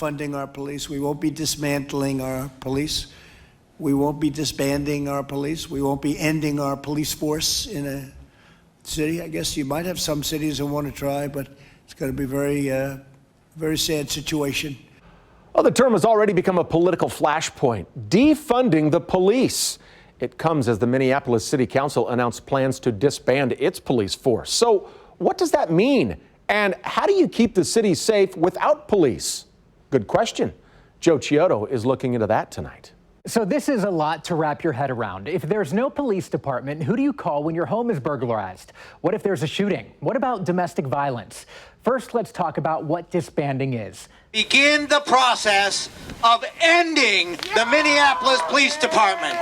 Funding our police. We won't be dismantling our police. We won't be disbanding our police. We won't be ending our police force in a city. I guess you might have some cities that want to try, but it's going to be very sad situation. Well, the term has already become a political flashpoint, defunding the police. It comes as the Minneapolis City Council announced plans to disband its police force. So what does that mean? And how do you keep the city safe without police? Good question. Joe Chiodo is looking into that tonight. So this is a lot to wrap your head around. If there's no police department, who do you call when your home is burglarized? What if there's a shooting? What about domestic violence? First, let's talk about what disbanding is. Begin the process of ending the Minneapolis Police Department.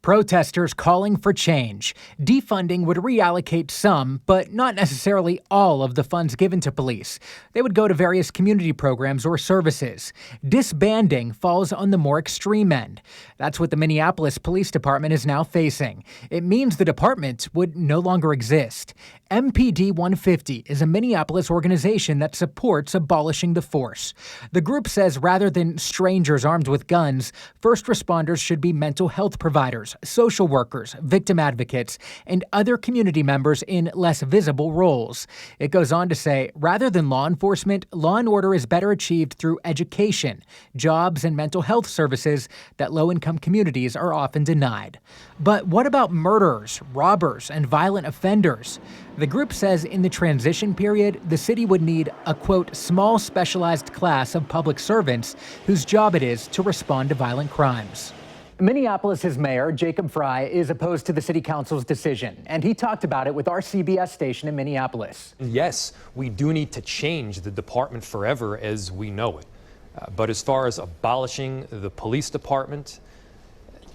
Protesters calling for change. Defunding would reallocate some, but not necessarily all of the funds given to police. They would go to various community programs or services. Disbanding falls on the more extreme end. That's what the Minneapolis Police Department is now facing. It means the department would no longer exist. MPD 150 is a Minneapolis organization that supports abolishing the force. The group says rather than strangers armed with guns, first responders should be mental health providers, social workers, victim advocates, and other community members in less visible roles. It goes on to say, rather than law enforcement, law and order is better achieved through education, jobs, and mental health services that low-income communities are often denied. But what about murderers, robbers, and violent offenders? The group says in the transition period, the city would need a, quote, small specialized class of public servants whose job it is to respond to violent crimes. Minneapolis's mayor, Frye, is opposed to the city council's decision, and he talked about it with our CBS station in Minneapolis. Yes, we do need to change the department forever as we know it. But as far as abolishing the police department,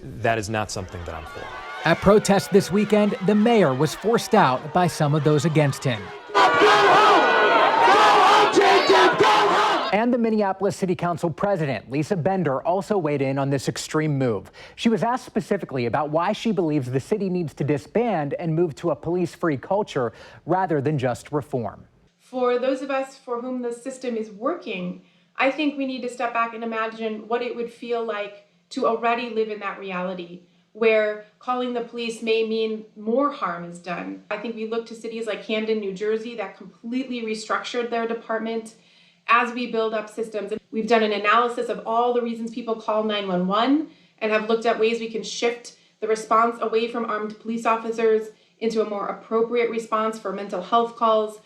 that is not something that I'm for. At protests this weekend, the mayor was forced out by some of those against him. And the Minneapolis City Council president, Lisa Bender, also weighed in on this extreme move. She was asked specifically about why she believes the city needs to disband and move to a police-free culture rather than just reform. For those of us for whom the system is working, I think we need to step back and imagine what it would feel like to already live in that reality, where calling the police may mean more harm is done. I think we look to cities like Camden, New Jersey, that completely restructured their department. As we build up systems, we've done an analysis of all the reasons people call 911 and have looked at ways we can shift the response away from armed police officers into a more appropriate response for mental health calls,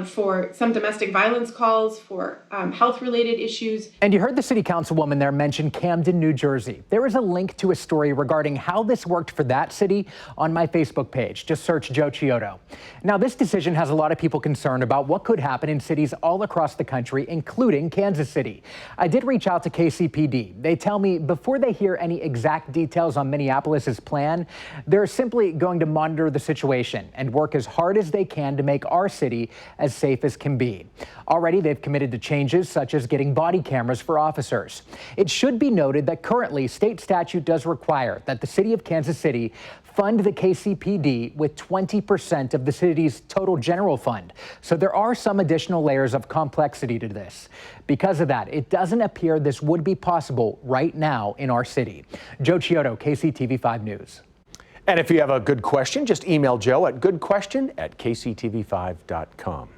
for some domestic violence calls, for health-related issues. And you heard the city councilwoman there mention Camden, New Jersey. There is a link to a story regarding how this worked for that city on my Facebook page. Just search Joe Chiodo. Now, this decision has a lot of people concerned about what could happen in cities all across the country, including Kansas City. I did reach out to KCPD. They tell me before they hear any exact details on Minneapolis's plan, they're simply going to monitor the situation and work as hard as they can to make our city as safe as can be. Already, they've committed to changes such as getting body cameras for officers. It should be noted that currently, state statute does require that the city of Kansas City fund the KCPD with 20% of the city's total general fund. So there are some additional layers of complexity to this. Because of that, it doesn't appear this would be possible right now in our city. Joe Chiodo, KCTV5 News. And if you have a good question, just email Joe at goodquestion@kctv5.com.